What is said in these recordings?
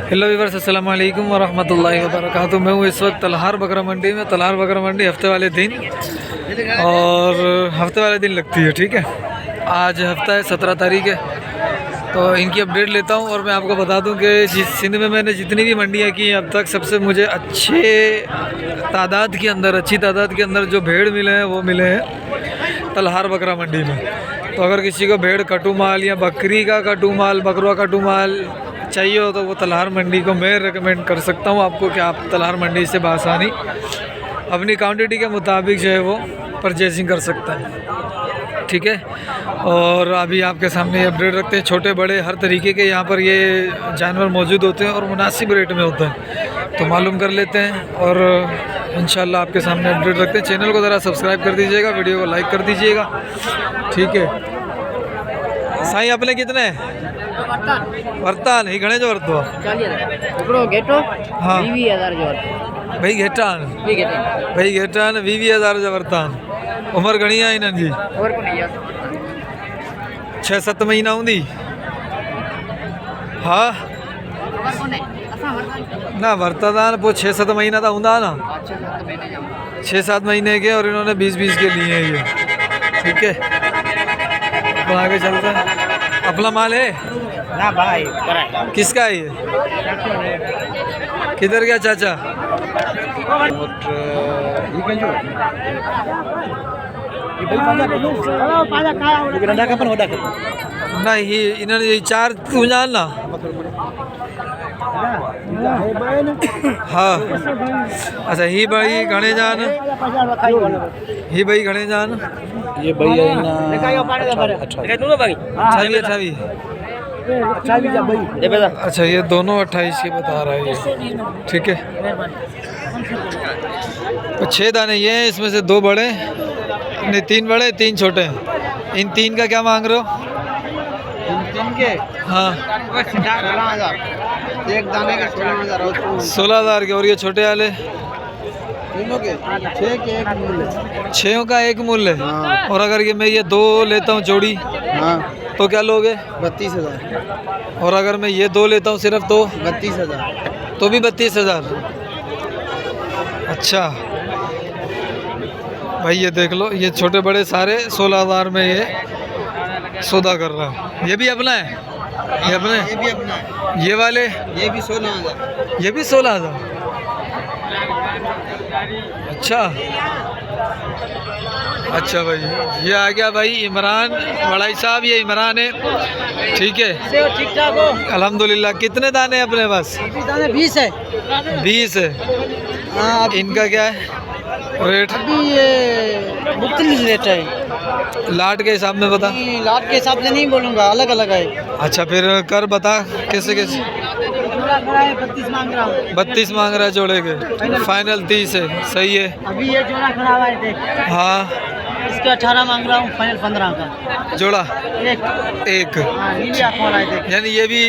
Hello viewers, अस्सलाम वालेकुम वरहमतुल्लाहि वबरकातुहू। मैं हूँ इस वक्त तलहार बकरा मंडी में। तलहार बकरा मंडी हफ्ते वाले दिन और हफ्ते वाले दिन लगती है, ठीक है। आज हफ्ता है, 17 तारीख है, तो इनकी अपडेट लेता हूँ। और मैं आपको बता दूँ कि सिंध में मैंने जितनी भी मंडियाँ की हैं अब तक, सबसे मुझे अच्छी तादाद के अंदर जो भेड़ मिले हैं वो मिले हैं तलहार बकरा मंडी में। तो अगर किसी को भेड़ कटू माल या बकरी का कटू माल, बकरा कटू माल चाहिए हो तो वो तलहार मंडी को मैं रेकमेंड कर सकता हूँ आपको कि आप तलहार मंडी से बासानी अपनी क्वांटिटी के मुताबिक जो है वो परचेजिंग कर सकते हैं, ठीक है। और अभी आपके सामने अपडेट रखते हैं, छोटे बड़े हर तरीके के यहाँ पर ये जानवर मौजूद होते हैं और मुनासिब रेट में होते हैं, तो मालूम कर लेते हैं और इंशाल्लाह आपके सामने अपडेट रखते हैं। चैनल को ज़रा सब्सक्राइब कर दीजिएगा, वीडियो को लाइक कर दीजिएगा, ठीक है। साईं अपने कितने वर्तान ही घणे जो वरतो हाँ भाई घेटान 20,000 जो वर्तान। उम्र घणी आहे इन्हनि जी? 6-7 महीना हूंदी। हाँ ना वर्तादान पोइ 6-7 महीना तो हूंदा ना, 6-7 महीने के, और इन्होंने 20-20 के लिए हैं ये, ठीक है। तो आगे चलते हैं। अपना माल है ना भाई? किसका है ये? किधर गया चाचा? नहीं इन्होंने 4 तुझान ना। हाँ अच्छा, ही भाई घणे जान? ही भाई घणे जान? ये भैया 28। अच्छा, ये दोनों 28 के बता रहा है ये, ठीक है। तो 6 दाने ये हैं, इसमें से 2 बड़े, नहीं 3 बड़े 3 छोटे हैं। इन 3 का क्या मांग रहे हो? 3 के? हाँ 16,000 एक दाने के 16,000 16,000 के। और ये छोटे वाले तीनों के 6 के एक मूल्य, 6 का एक मूल्य। हाँ। और अगर ये मैं ये 2 लेता हूँ जोड़ी, हाँ तो क्या लोगे? 32,000। और अगर मैं ये 2 लेता हूँ सिर्फ, तो 32,000, तो भी 32,000। अच्छा भाई ये देख लो, ये छोटे बड़े सारे 16,000 में ये सौदा कर रहा है। ये भी अपना है? ये अपना है? ये भी अपना है। ये वाले? ये भी 16,000। ये भी 16,000। अच्छा अच्छा भाई, ये आ गया भाई इमरान बड़ाई साहब। ये इमरान है, ठीक है। ठीक ठाक हो? अल्हम्दुलिल्लाह। कितने दाने अपने पास? दाने 20 है। 20 है। हाँ, इनका क्या है रेट? अभी ये मुख्तलिफ रेट है। लाट के हिसाब में बता। लाट के हिसाब से नहीं बोलूँगा, अलग अलग है। अच्छा फिर कर बता कैसे कैसे। 32 मांग रहा हूँ। 32 मांग रहा है जोड़े के, फाइनल 30 है, सही है। अभी ये जोड़ा खड़ा हुआ है, देख। हाँ इसका 18 मांग रहा हूँ, फाइनल 15 का जोड़ा एक। एक। हाँ, नीली आँख वाला है, देख। यानी ये भी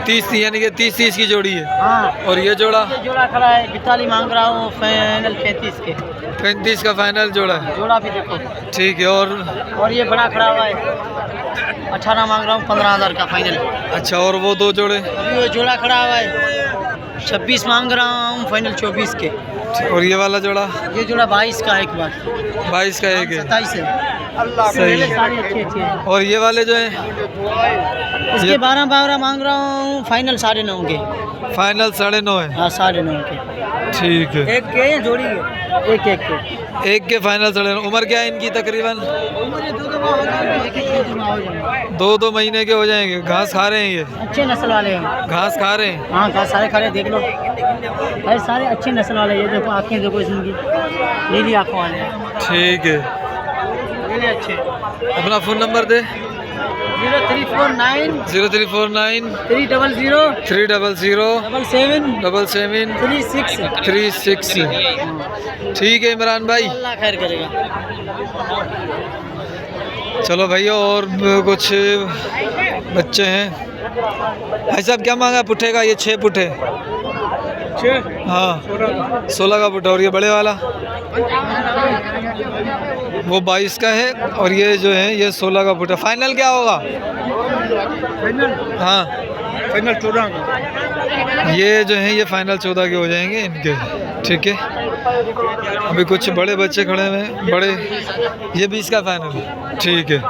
30, यानी कि 30 की जोड़ी है। हाँ, और ये जोड़ा? ये जोड़ा खड़ा है, 42 मांग रहा हूँ, फाइनल 35 के। 35 का फाइनल जोड़ा है, जोड़ा भी देखो, ठीक है। और ये बड़ा खड़ा हुआ है, 18 मांग रहा हूँ, 15,000 का फाइनल। अच्छा, और वो 2 जोड़े? अभी वो जोड़ा खड़ा हुआ है, 26 मांग रहा हूँ, फाइनल 24 के। और ये वाला जोड़ा? ये जोड़ा 22 का एक बार। 22 का एक है, 27 है। सही है। सारे अच्छे अच्छे हैं। और ये वाले जो हैं? इसके 12 मांग रहा हूँ, फाइनल 9.5 के। फाइनल 9.5 है? हाँ 9.5 के, ठीक है। एक के जोड़ी के? एक के फाइनल 9.5। उम्र क्या है इनकी तकरीबन? उम्र 2 महीने के हो जाएंगे। घास खा रहे हैं ये? अच्छे नस्ल वाले हैं। घास खा रहे हैं? हाँ घास सारे खा रहे, देख लो भाई, सारे अच्छे नस्ल वाले। ये देखो आँखें देखो इनकी, नीली आँखों वाले हैं, ठीक है। ये अच्छे। अपना फ़ोन नंबर दे। 0349 0349 300 300 77 77 36। 36। ठीक है इमरान भाई, अल्लाह खैर करेगा। चलो भैया, और कुछ बच्चे हैं भाई साहब। क्या मांगा पुट्ठे का? ये 6 पुट्ठे। हाँ 16 का पुट्ठा। और ये बड़े वाला? वो 22 का है। और ये जो है ये 16 का पुट्ठा। फाइनल क्या होगा? हाँ फाइनल 14 का। ये जो है ये फाइनल 14 के हो जाएंगे इनके, ठीक है। अभी कुछ बड़े बच्चे खड़े हुए हैं, बड़े, ये 20 का फाइनल, ठीक है।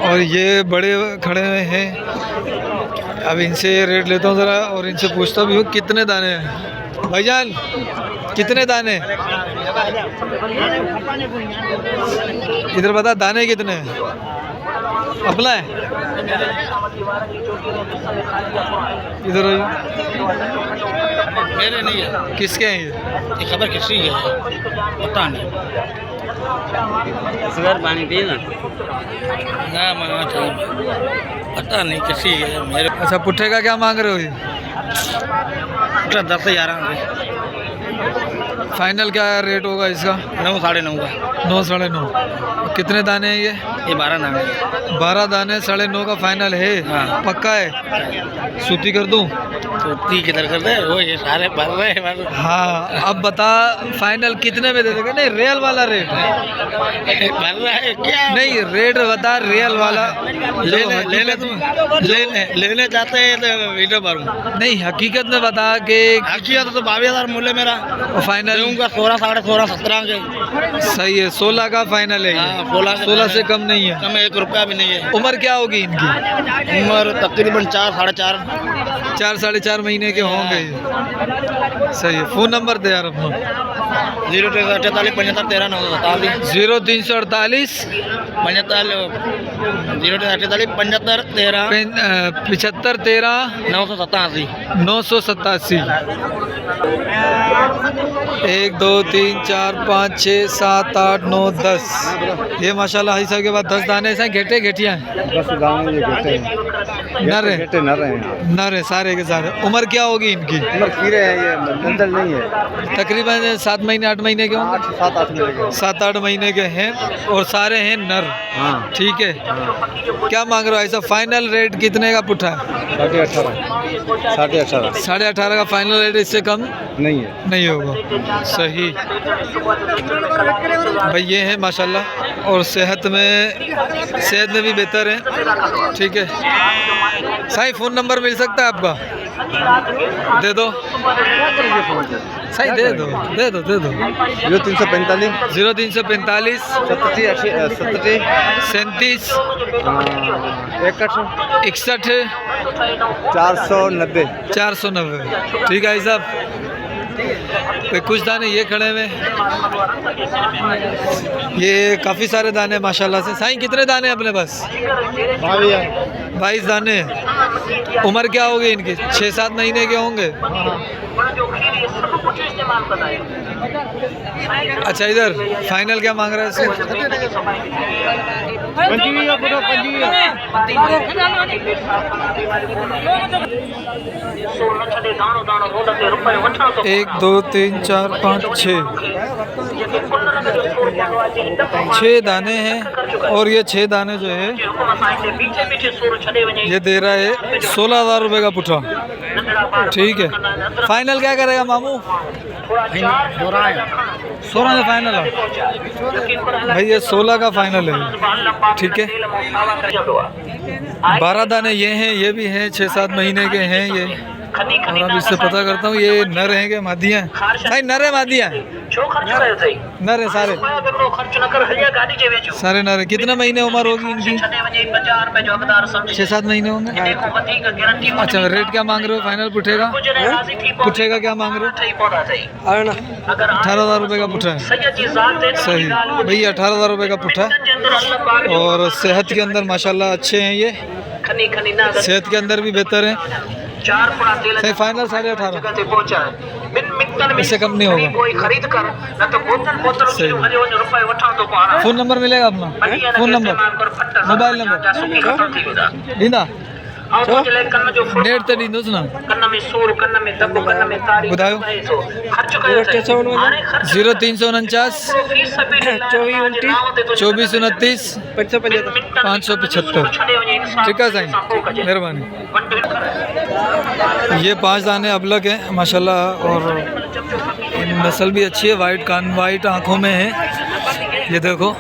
और ये बड़े खड़े हुए हैं। अब इनसे रेट लेता हूँ ज़रा और इनसे पूछता भी हूँ कितने दाने हैं भाईजान, कितने दाने? इधर बता दाने कितने हैं? अपना है? इधर मेरे नहीं है, किसके हैं ये? ये खबर किसी है पता नहीं। पानी पी ना। ना मांगा था, पता नहीं किसी है मेरे। अच्छा पुट्ठे का क्या मांग रहे हो ये? 10 से 11 में फाइनल क्या रेट होगा इसका? 9 साढ़े 9 का। 9 साढ़े 9। कितने दाने हैं ये? ये 12 नाम है। 12 दाने, 9.5 का फाइनल है। हाँ। पक्का है? सूती कर दूं? तो 30 किधर कर दे, वो ये सारे भर रहे हैं। हाँ अब बता फाइनल कितने में दे देगा? नहीं रियल वाला रेट भर रहा है क्या? नहीं, रेट बता रियल वाला। लेने जाते हैं तो वीडियो भरूँ। नहीं हकीकत में बता के किया तो 22,000 मूल्य मेरा फाइनल दूंगा। 16 साढ़े 16 17 के। सही है, 16 का फाइनल है। हाँ, 16 से कम नहीं है। कम 1 रुपया भी नहीं है। उम्र क्या होगी इनकी? उम्र तकरीबन 4 साढ़े 4। 4 साढ़े 4 महीने के होंगे ये। सही है। फ़ोन नंबर दे यार अपना। 0348 75 13 947। 0348 75 13 987। 987। 1 2 3 4 5 6 7 8 9 10। ये माशाल्लाह हाई साहब के बाद 10 दाने ऐसे घेटे घेटियाँ हैं। 10 दाने ये घेटे हैं, नर है, घेटे नर हैं। नर है सारे के सारे। उम्र क्या होगी इनकी? उम्र खीरे हैं, ये दंदल नहीं है। तकरीबन 7 महीने 8 महीने के होंगे। 7-8 महीने के। 7-8 महीने के हैं और सारे हैं नर, हाँ ठीक है। क्या मांग रहे हो ऐसा? फाइनल रेट कितने का पुट्ठा है? 18.5 18.5 का फाइनल रेट, इससे कम नहीं है। नहीं होगा। सही भाई, ये है माशाल्लाह और सेहत में भी बेहतर है, ठीक है। सही फ़ोन नंबर मिल सकता है आपका? दे दो सही, दे दो 0345 0345 37 37 61 490। 490। ठीक है साहब। कुछ दाने ये खड़े हुए, ये काफ़ी सारे दाने माशाल्लाह से। साईं कितने दाने हैं अपने पास? 22 दाने। उम्र क्या होगी इनकी? 6-7 महीने के होंगे। अच्छा इधर फाइनल क्या मांग रहा है इससे? एक 2 3 4 5 6 दाने हैं और ये 6 दाने जो है ये दे रहा है 16,000 रुपये का पुट्ठा, ठीक है। फाइनल क्या करेगा मामू? 16 का फाइनल है भाई, ये 16 का फाइनल है, ठीक है। 12 दाने ये हैं, ये भी हैं 6-7 महीने के हैं ये। और अब इससे पता करता हूँ ये नर हैं क्या मादियाँ? भाई नर है मादियाँ? नर है सारे, सारे नर है। कितने महीने उम्र होगी इनकी? 6-7 महीने होंगे। अच्छा रेट क्या मांग रहे हो फाइनल पुट्ठे का? पुट्ठे का क्या मांग रहे हो? 18,000 रुपये का पुट्ठा है। सही भैया, 18,000 रुपये का पुट्ठा है और सेहत के अंदर माशाल्लाह अच्छे हैं ये, सेहत के अंदर भी बेहतर है। सही फाइनल 18.5, इससे कम नहीं होगा। सही। फ़ोन नंबर मिलेगा अपना? फ़ोन नंबर, मोबाइल नंबर ॾींदा? नेट ते ॾींदुसि न। ॿुधायो। 0349 24 29 575। ठीक है साईं, मेहरबानी। ये 5 दाने अबलग हैं माशाल्लाह और नस्ल भी अच्छी है, वाइट आँखों में है। ये देखो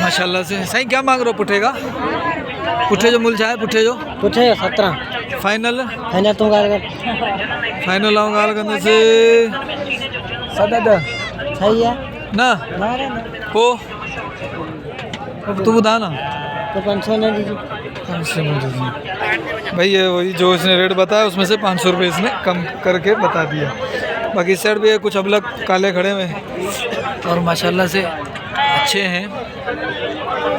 माशाल्लाह से। साईं क्या मांग रहे हो पुट्ठे का? पुठे जो मूल्य है पुठे जो कुछ है 17 फाइनल है ना तुम गाल कर फाइनल आऊँ गाल करने से 7.5 सही है ना ना रे ना को तू बता ना तो 500 नहीं दीजिए भाई ये वही जो इसने रेट बताया उसमें से 500 रुपये इसने कम करके बता दिया। बाकी इस साइड भी है कुछ अबलग काले खड़े हुए हैं और माशाल्लाह से अच्छे हैं।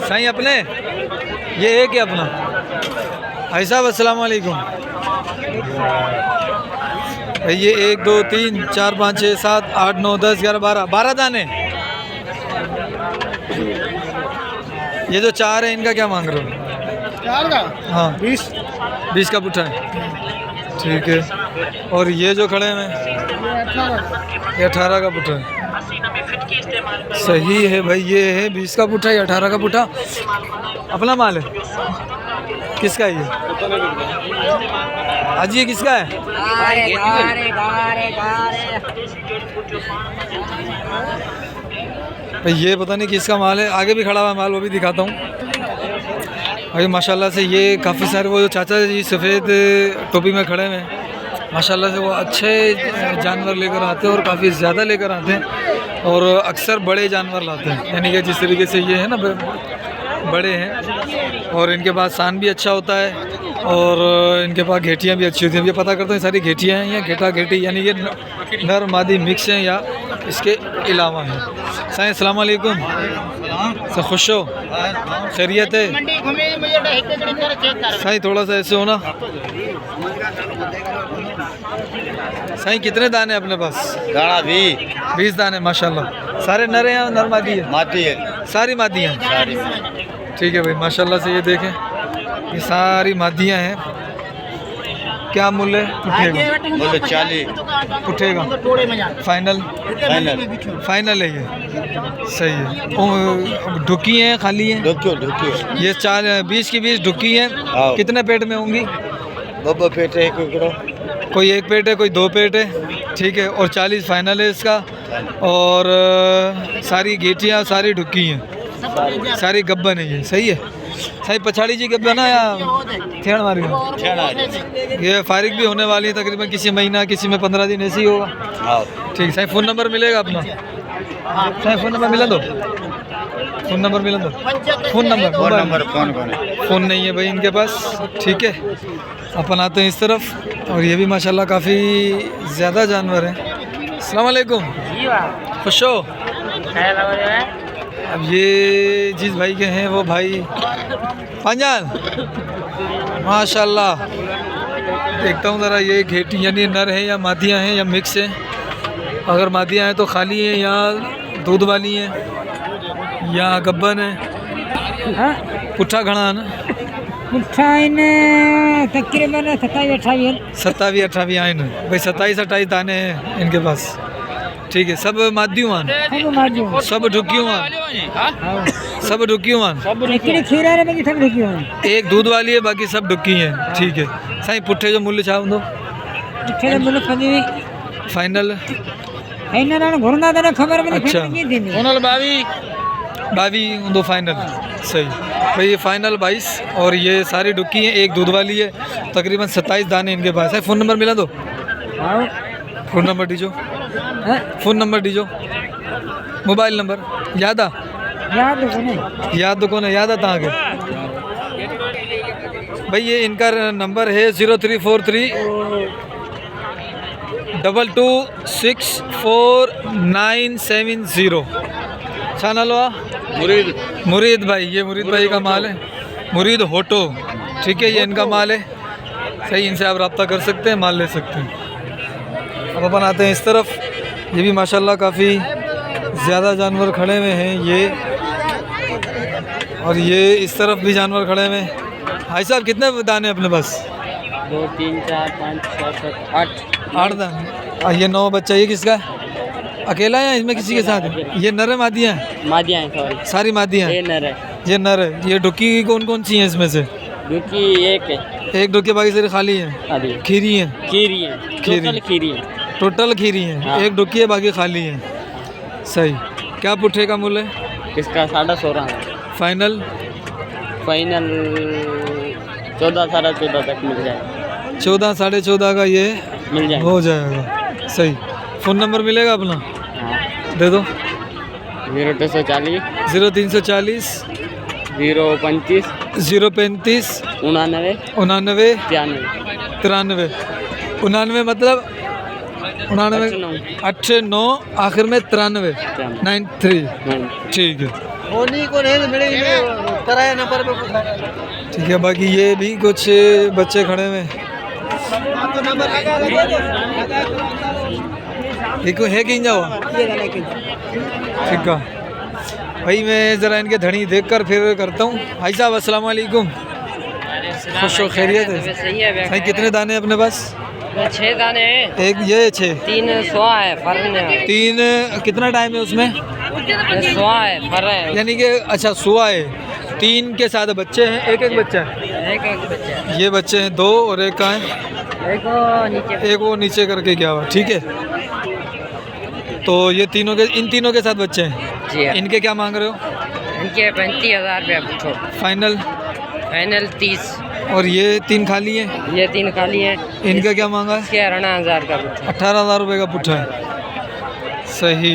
साईं अपने ये एक है अपना भाई साहब अस्सलाम वालेकुम। भाई ये 1 2 3 4 5 6 7 8 9 10 11 12 दाने। ये जो 4 है इनका क्या मांग रहे हो? 4 का हाँ 20 का पुट्ठा है ठीक है। और ये जो खड़े हैं ये 18 का पुट्ठा है। सही है भाई ये है 20 का पुट्ठा या 18 का पुट्ठा अपना माल है। किसका है ये? आज ये किसका है? भाई ये पता नहीं किसका माल है। आगे भी खड़ा हुआ माल वो भी दिखाता हूँ। भाई माशाल्लाह से ये काफ़ी सारे वो जो चाचा जी सफ़ेद टोपी में खड़े हुए हैं माशाल्लाह से वो अच्छे जानवर लेकर आते हैं और काफ़ी ज़्यादा लेकर आते हैं और अक्सर बड़े जानवर लाते हैं। यानी कि जिस तरीके से ये है ना बड़े हैं और इनके पास सान भी अच्छा होता है और इनके पास घेटियाँ भी अच्छी होती हैं। ये पता करते हैं सारी घेटियाँ हैं या घेटा घेटी यानी कि नर मादी मिक्स हैं या इसके अलावा हैं। साईं अस्सलाम वालेकुम। सब खुश हो? खैरियत है? साईं थोड़ा सा ऐसे हो ना। साईं कितने दाने अपने पास? गाड़ा भी 20 दाने माशाल्लाह। सारे नर हैं या नर मादी है? माती है सारी मादियाँ हैं। ठीक है भाई माशाल्लाह से ये देखें ये सारी मादियाँ हैं। क्या मूल्य है बोले 40 उठेगा? फाइनल फाइनल है ये। सही है। ढुकी हैं खाली हैं? ढुकियो ये 20 की 20 ढुकी हैं। हाँ। कितने पेट में होंगी? बब्बा पेट है कोई 1 पेट है कोई 2 पेट है ठीक है। और 40 फाइनल है इसका। और सारी घेटियाँ सारी ढुकी हैं सारी गब्बन है ये। सही है। सही पछाड़ी जी गब्बन है या थेड़ मारी? ये फारिग भी होने वाली है तकरीबन किसी महीना किसी में 15 दिन ऐसे ही होगा। ठीक। सही फ़ोन नंबर मिलेगा अपना? सही फ़ोन नंबर मिला दो। फ़ोन नंबर मिला दो। फ़ोन नंबर फ़ोन नहीं है भाई इनके पास। ठीक है अपन आते हैं इस तरफ और ये भी माशाल्लाह काफ़ी ज़्यादा जानवर हैं। अस्सलाम वालेकुम। खुश हो? अब ये जिस भाई के हैं वो भाई पंजान माशाल्लाह। देखता हूँ ज़रा ये घेटी यानी नर है या मादियाँ हैं या मिक्स हैं। अगर मादियाँ हैं तो खाली हैं या दूध वाली हैं या गब्बन है? पुट्ठा घना है ना? पुट्ठा इन तकरीबन 27-28 आए ना भाई। 27-28 दाने हैं इनके पास। ठीक है। सब मादियों आन सब ढुकियों आन सब ढुकियों आन एक दूध वाली है बाकी सब ढुकी हैं। ठीक है। साईं पुट्ठे जो मूल्य छा हूंदो? फाइनल अच्छा 22 हूंदो फाइनल। सही भाई ये फाइनल 22 और ये सारी ढुकी हैं। एक दूध वाली है तकरीबन 27 दाने इनके पास है। फ़ोन नंबर मिला दो। फ़ोन नंबर दीजो। फ़ोन नंबर दीजो। मोबाइल नंबर याद आ? याद को ना याद आ तव्हांखे? भाई ये इनका नंबर है 0343 2264 छा नालो आहे? मुरीद भाई। ये मुरीद भाई का माल है मुरीद होटो। ठीक है ये इनका माल है। सही इनसे आप रब्ता कर सकते हैं माल ले सकते हैं। अब अपन आते हैं इस तरफ। ये भी माशाल्लाह काफ़ी ज़्यादा जानवर खड़े हुए हैं ये और ये इस तरफ भी जानवर खड़े हुए हैं। भाई साहब कितने दाने अपने पास? 2 3 4 5 6 7 8 दाने। ये 9 बच्चा। ये किसका है? अकेला है या इसमें किसी के साथ है? ये नर है मादियाँ हैं? मादियाँ हैं सारी मादियाँ हैं। ये नर है। ये ढुकी कौन कौन सी हैं इसमें से? ढुकी एक है। एक ढुकी बाकी सारी खाली हैं खीरी हैं? टोटल खीरी हैं। एक ढुकी है बाकी खाली हैं। सही। क्या पुट्ठे का मूल्य है इसका? 16.5 फाइनल 14 साढ़े 14 तक मिल जाएगा। 14 साढ़े 14 का ये मिल जाएगा। हो जाएगा। सही। फ़ोन नंबर मिलेगा अपना? हाँ। दे दो। 0340 0340 035 035 99 99 93 99 मतलब 99 89 आखिर में 93 93। ठीक है ठीक है। बाकी ये भी कुछ बच्चे खड़े हुए हैं। एक है कि जाओ ठीक है भाई। मैं ज़रा इनके धड़ी देखकर फिर करता हूँ। भाई साहब अस्सलाम वालेकुम, खुश हो खैरियत है? सही है भाई कितने दाने अपने पास? 6 दाने हैं। एक ये 6 3 100 है फर 3 कितना टाइम है उसमें? 100 है फर है। यानी कि अच्छा सुआ है। 3 के साथ बच्चे हैं, एक एक बच्चा है। एक बच्चा ये बच्चे हैं 2 और एक कहाँ है? एक वो नीचे करके क्या हुआ। ठीक है तो ये तीनों के इन तीनों के साथ बच्चे हैं जी। इनके क्या मांग रहे हो? इनके 35,000 रुपया पूछो। फाइनल? फाइनल 30। और ये 3 खाली हैं? ये 3 खाली हैं। इनका क्या मांगा है? इसके 18,000 का पूछो। 18,000 रुपये का पुट्ठा है। सही।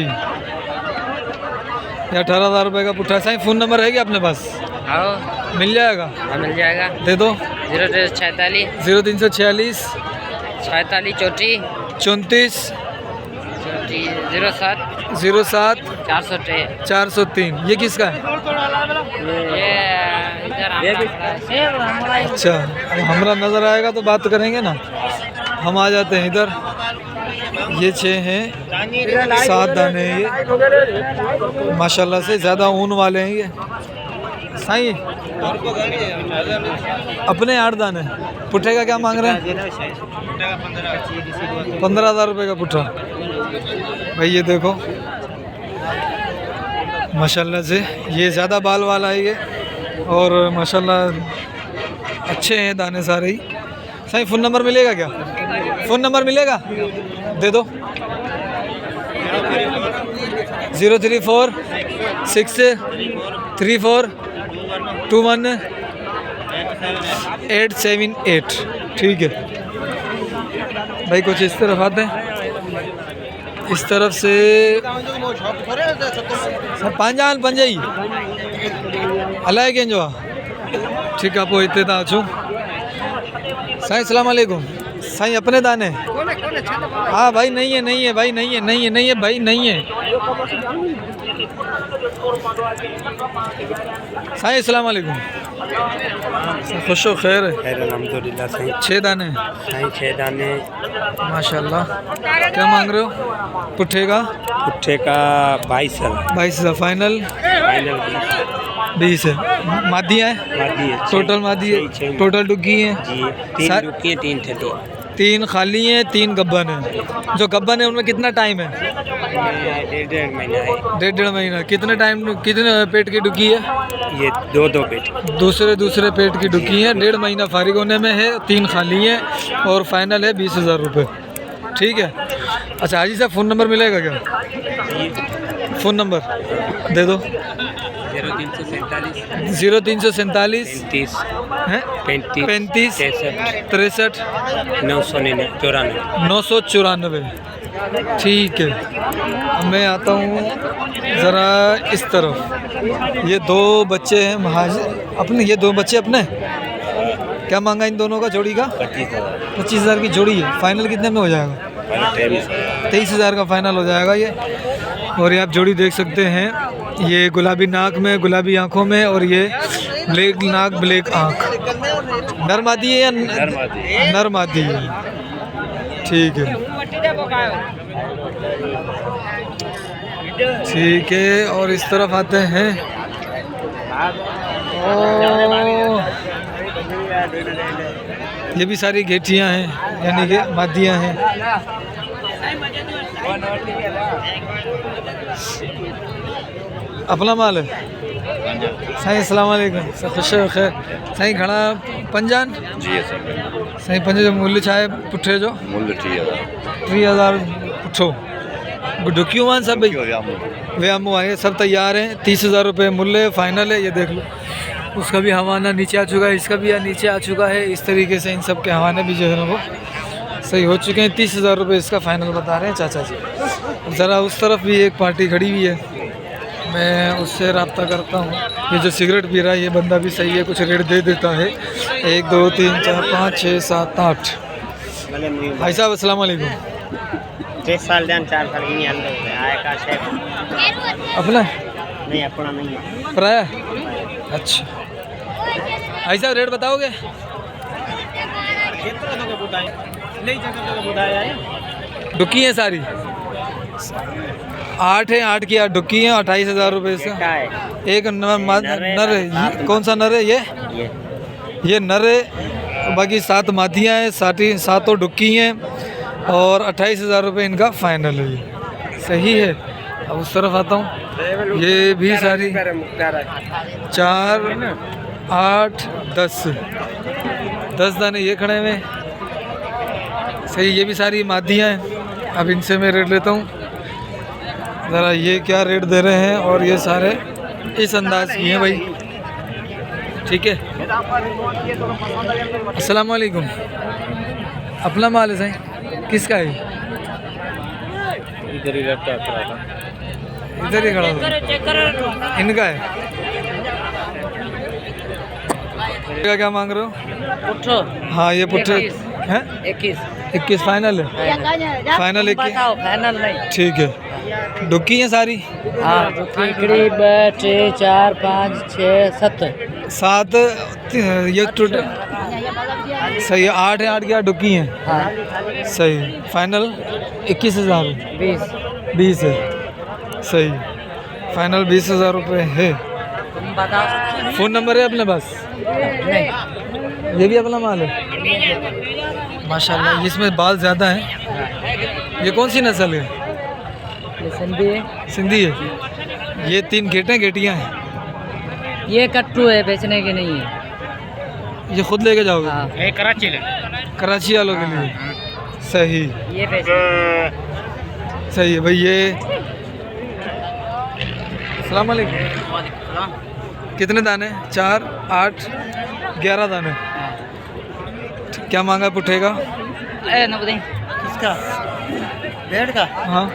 ये 18,000 रुपये का पुट्ठा है। सही। फ़ोन नंबर है क्या अपने पास? आओ मिल जाएगा? हाँ मिल जाएगा। दे दो। 0346 0346 46 34 34 07 07 403। 403। ये किसका है? ये इधर अच्छा अब हमरा नज़र आएगा तो बात करेंगे ना। हम आ जाते हैं इधर। ये 6 हैं, 7 दाने हैं ये माशाल्लाह से ज़्यादा ऊन वाले हैं ये। सही। अपने 8 दाने। पुट्ठे का क्या मांग रहे हैं? 15,000 रुपये का पुट्ठा। भाई ये देखो माशाल्लाह से ये ज़्यादा बाल वाला है ये और माशाल्लाह अच्छे हैं दाने सारे ही। सही। फ़ोन नंबर मिलेगा क्या? फ़ोन नंबर मिलेगा? दे दो। 034 6 34 21 878। ठीक है भाई। कुछ इस तरफ आते हैं, इस तरफ से पंजान पंजाई अलाए के जो ठीक है। आपको इतने था छू साईं अस्सलाम वालेकुम। साईं अपने दाने? हाँ भाई नहीं है नहीं है भाई नहीं है नहीं है नहीं है भाई नहीं है। साईं अस्सलाम वालेकुम। खुश हो खैर है? अल्हम्दुलिल्लाह सही। 6 दाने? सही 6 दाने माशाल्लाह। क्या मांग रहे हो पुट्ठे का? पुट्ठे का 22,000। 22,000 फाइनल? फाइनल 20 है। मादिया है? मादी है। टोटल मादी है? टोटल डुग्गी है? जी 3 डुक्की हैं 3 थली। 3 खाली हैं 3 गब्बन हैं। जो गब्बन है उनमें कितना टाइम है? 1.5 महीना है। 1.5 महीना। कितने टाइम कितने पेट की डुकी है? ये 2 पेट। दूसरे पेट की डुकी है। 1.5 महीना फारिग होने में है। 3 खाली हैं और फाइनल है 20,000 रुपये। ठीक है। अच्छा हाजी साहब फ़ोन नंबर मिलेगा क्या? फ़ोन नंबर दे दो। 0347 35 हैं 35 63 994। ठीक है। अब मैं आता हूँ ज़रा इस तरफ। ये 2 बच्चे हैं महाजिर अपने। ये 2 बच्चे अपने क्या मांगा इन दोनों का जोड़ी का? 25,000 की जोड़ी है। फाइनल कितने में हो जाएगा? 23,000 का फाइनल हो जाएगा ये। और ये आप जोड़ी देख सकते हैं। ये गुलाबी नाक में गुलाबी आँखों में और ये ब्लैक नाक ब्लैक आँख। नर मादी है या नर मादी है? ठीक है ठीक है। और इस तरफ आते हैं। ये भी सारी घेटियाँ हैं यानी कि मादियाँ हैं। अपना माल है। साईं अस्सलाम वालेकुम। खुश हो खैर? साईं घणा पंजान? जी सर। साईं पंज जो मूल्य छा आहे पुठे जो? मूल्य 30,000 पुठो। डुकियूं आहिनि सभई? वियामूं आहे। सब तैयार हैं। 30,000 रुपये मूल्य फाइनल है। ये देख लो उसका भी हवाना नीचे आ चुका है, इसका भी नीचे आ चुका है। इस तरीके से इन सब के हवाने भी जो है ना वो सही हो चुके हैं। 30,000 रुपये इसका फ़ाइनल बता रहे हैं चाचा जी। ज़रा उस तरफ भी एक पार्टी खड़ी हुई है, मैं उससे रब्ता करता हूँ। ये जो सिगरेट पी रहा है ये बंदा भी सही है, कुछ रेट दे देता है। 1 2 3 4 5 6 7 8। भाई साहब अस्सलाम वालेकुम। 3 साल देन 4 साल की नहीं आए का शेख अपना नहीं अपना नहीं है पराया। अच्छा भाई साहब रेट बताओगे? डुक्की है सारी 8 है, 8 की 8 डुक्की हैं। 28,000 रुपये से क्या है एक नर है। कौन सा नर है? ये नर है, बाकी 7 मादियाँ हैं, 7 डुक्की हैं और 28,000 रुपये इनका फाइनल है। ये सही है। अब उस तरफ आता हूँ, ये भी सारी 4 8 10 दाने ये खड़े हुए सही। ये भी सारी मादियाँ हैं। अब इनसे मैं रेट लेता हूँ ज़रा, ये क्या रेट दे रहे हैं और ये सारे इस अंदाज की हैं भाई। ठीक है। अस्सलाम वालेकुम। अपना माल है साईं, किसका है? इधर ही रहता है इधर ही खड़ा हुआ इनका है। इनका क्या मांग रहे हो? पुट्ठो हाँ ये पुट्ठे हैं 21 फाइनल है। फाइनल 21 फाइनल नहीं। ठीक है। डुक्की हैं सारी हाँ 3 4 5 6 7 ये टोटल सही है। 8 है, 8 की 8 डुक्की हैं। हाँ सही। फाइनल 21,000 20 है। सही। फाइनल 20,000 रुपये है। फ़ोन नंबर है अपने पास? ये भी अपना माल है माशाल्लाह। इसमें बाल ज़्यादा हैं। ये कौन सी नस्ल है? सिंधी है। ये 3 गेटियाँ हैं। ये कट्टू है, बेचने के नहीं है। ये खुद लेके जाओगे? हाँ। कराची वालों के लिए सही। ये सही है भाई। ये अस्सलाम वालेकुम। कितने दाने? 4 8 11 दाने। क्या मांगा पुट्ठे का? किसका? भेड़ का? हाँ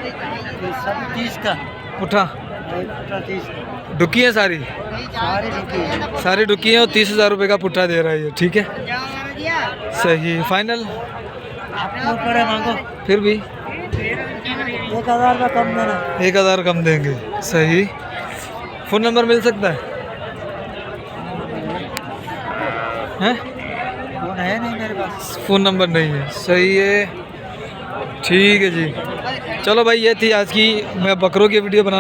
30 का। पुट्ठा 30 डुक्की है सारी डुक्की है और 30,000 रुपये का पुट्ठा दे रहा है ये। ठीक है सही। फाइनल मांगो फिर भी 1,000 का कम देना। 1,000 कम देंगे। सही। फ़ोन नंबर मिल सकता है? हैं? फोन है नहीं मेरे पास। फ़ोन नंबर नहीं है। सही है। ठीक है जी। चलो भाई ये थी आज की मैं बकरों की वीडियो बना